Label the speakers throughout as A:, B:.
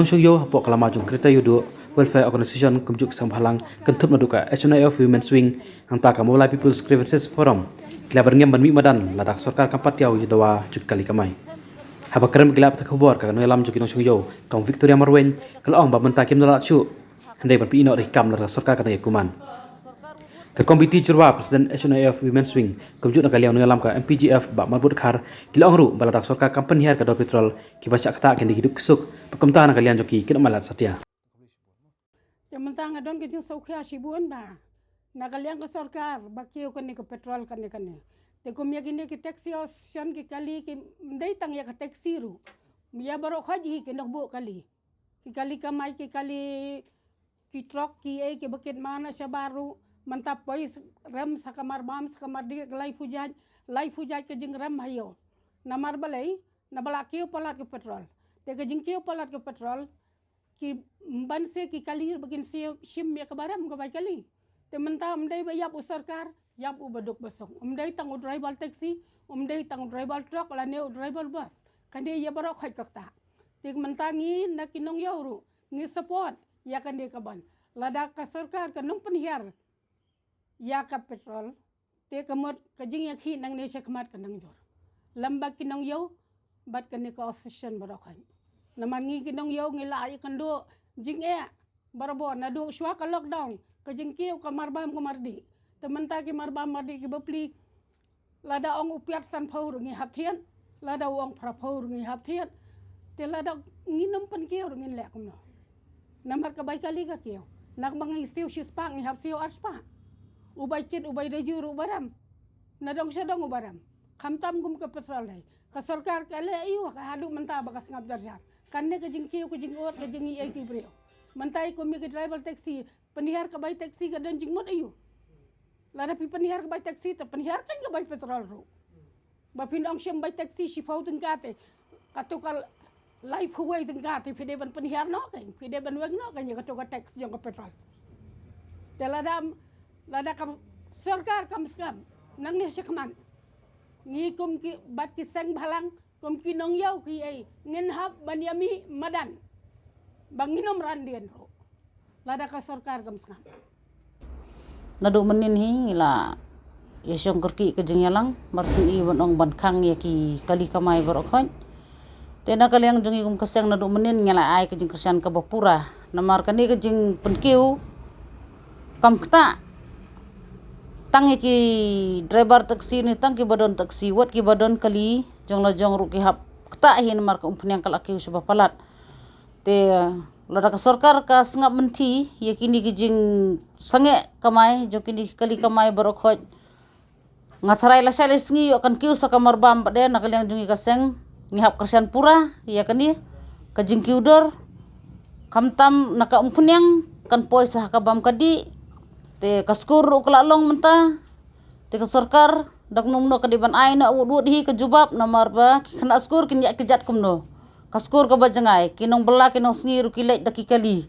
A: Nongïew hapok kalama jong kereta yudo welfare organization kumjuk sengbhalang kentut maduka HNIF Women's Wing hangta kamulai People's Grievances Forum kila Byrngem ban mi madan ladak sarkar kampat yaw jidawa juk kali kamai haba kerem gila tak khobor ka noelam juk nongïew tong Victoria Marwen kalau ba menta kim dalat chu handai ban pi ino rikam ladak sarkar kana kuman ke komiti jurwa presiden HNIF Women's Wing kumjuk nak kaliau noelam ka MPGF ba marbut khar kila ongru baladak sarkar kampan hiar ka do petrol ki baca kata kendi hiduk kesuk pekomtahan kalian joki kena malat satya.
B: Mentang adon ke jing saukhya sibuan ba nakaliang ke sarkar bakio kane ke petrol kane te ko miya gine ke taxi ocean ke kali ke ndai tang ya ke taxi ru miya baro khaji ke nakbo kali kamai ke kali ki truck ki ke buket mana sabaru mantap pois rem sakamar bam sakamar di lai pujaj ke jing rem hayo namar balai na balakio palat ke petrol te ke jing kio palat ke petrol ki ban se ki kali bakin sim ya kabaram ka bai kali te menta amdai ba yap sarkar yap u baduk basong amdai tang driver taxi amdai tang driver truck la ne driver bus kande ya barok khai kakta te menta ngi na kinong yauru ngi support ya kande kaban lada ka sarkar ka nung penhiar ya ka petrol te kamot ka jing ya khi nang ne sekmat ka nang jor lamba kinong yaw bat kane ka association barok khai namangi kinong yaw ngilai kando jing barabo na do shwa ka lockdown ka jing kiu ka marbam ka mardi tementa ki marbam mardi ki bapli lada ong upiat san phau ngi hapthian lada ong phra phau ngi hapthian te lada nginom pan kiu ngi lek no namar ka bai kali ka kiu nak bangi siu shispa ngi hap siu arspa ubai kit ubai dejur ubaram na dong sadong ubaram khamtam gum ka petrol dai ka sarkar ka le iu ka hadu menta bakas ngap darjar kanne ke jing kiu ke jing or ke jing ai ki brio mentai ko mi ke driver taxi penihar ka bai taxi ka dan jing mot ayu lada pi penihar ka bai taxi te penihar kan ka bai petrol ru ba pindong shem bai taxi shifau tengkate katukal life huwai tengkate pide ban penihar no kan pide ban weng no kan ya katukal tax jong ka petrol te lada kam sarkar kam skam nang ne sekman ngi kum ki bat ki sengbhalang kum ki nongïew ki ai ngin hab banyami madan banginom randian ro lada ka sarkar kam skam
C: nadu menin hi la yesong kerki ke jengyalang marsin i bonong ban khang ye ki kali kamai borokhon tena kaliang jongi kum keseng nadu menin ngala ai ke jeng kersan ka bapura namar kani ke jeng penkiu kam kta tang ki driver taxi ni tang ki badon taxi wat ki badon kali jong la jong ru ki hap kta hin mar ka umpnyang kala ki usba palat te lada ka sarkar ka sangap menti ye kini ki jing sangeh kamai jong kini kali kamai borokhot ngasarai la salis ngi yo kan kiu sa kamar bam bade na kaliang jungi ka seng ngihap kersan pura ya kani ka jing kiu dor kamtam naka umpnyang kan poi sa ka bam kadi te kaskur ukla long menta te ka sarkar dak numno kadiban ai na wud hi ka jubab na marba kena skur kin ya kejat kumno kaskur ka bajangai kinong bela kinong sngiru kilek dak kali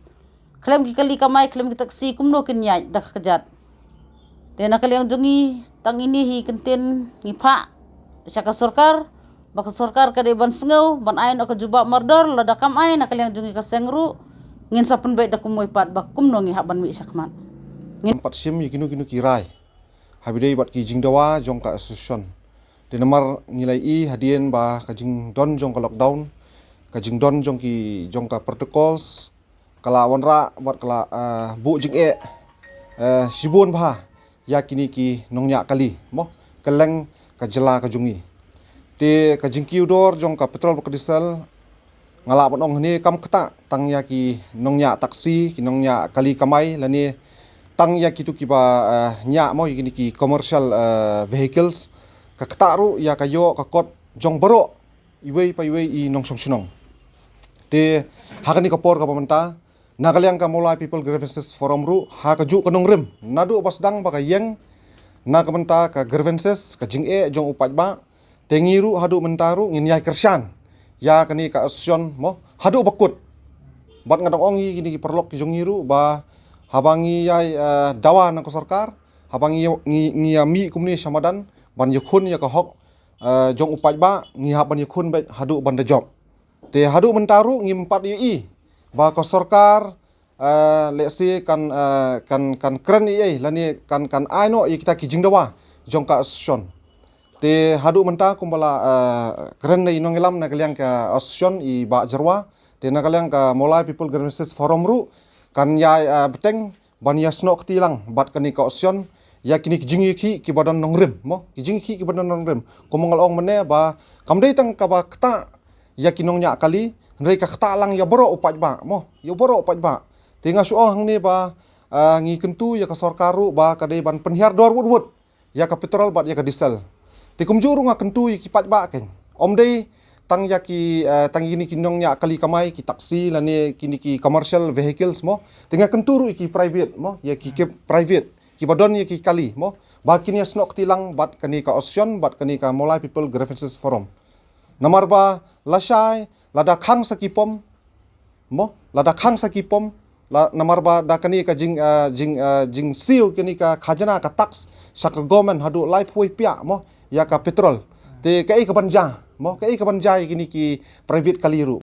C: klem ki kali kamai klem ki taksi kumno kin ya dak kejat te na kaliang jungi tang ini hi kenten ngipa syaka sarkar baka sarkar kadiban sngau ban ai na ka jubab mardor la dakam ai na kaliang jungi ka sengru ngin sapun baik dak kumoy pat bak kumno ngi haban wi sakman
D: empat sim kinu kirai habidai bat ki jingdawa jong ka association de namar nilai i hadien ba ka jing don jong ka lockdown ka jing don jong ka protocols kala wanra bat kala bu jing sibun ba ya kini ki nongnya kali mo keleng ka jela ka jungi te ka jing kiudor jong ka petrol ka diesel ngala bonong ni kam kata tang ya ki nongnya taksi ki nongnya kali kamai lani tang ya kitu kiba nya mo yini ki commercial vehicles ka ktaru ya kayo ka kot jong baro iwei pa iwei i nong song sunong te hakani ka por ka pamenta nagaliang ka mulai people grievances forum ru ha ka ju ka nong rem nadu pasdang ba ka yeng na ka menta ka grievances ka jing jong upaj ba tengiru hadu mentaru ngin yai kersan ya kani ka association mo hadu bakut bat ngadong ongi kini ki perlok ki jongiru ba habangi yai dawa nang sarkar habangi ngi mi kumni samadan ban yakun ya ka hok jong upaj ba ngi haban yakun ba hadu ban da job te hadu mentaru ngi 4 i ba ko sarkar let's say kan keren lani kan aino kita ki jingdawa jong ka association te hadu menta kumbala keren na inongelam na kaliang ka association i ba jarwa te na kaliang ka molai people grievances forum ru kan ya beteng ban ya snok tilang bat kani ka association ya kini jingi ki badan nongrem mo jingi ki badan nongrem komongal ong mene ba kamdei tang ka ba kta ya kinongnya kali ndrei ka kta lang ya boro upat ba mo ya boro upat ba tinga su hang ni ba ngi kentu ya ka sarkaru ba kadai ban penhiar dor wud ya ka petrol bat ya ka diesel ti kumjuru nga kentu ki pat ba ken om dei tang ya ki tang ini kinongnya kali kamai ki taksi lani kini ki commercial vehicles mo tinga kenturu ki private mo ya ki private ki badon ya ki kali mo ba kini snok tilang bat kani ka association bat kani ka molai people grievances forum namar ba lasai lada khang sakipom mo lada khang sakipom namar ba da kani ka jing siu kani ka khajana ka tax sak government hadu life way pia mo ya ka petrol te kai ka banja mo kai ka banja kini ki private kaliru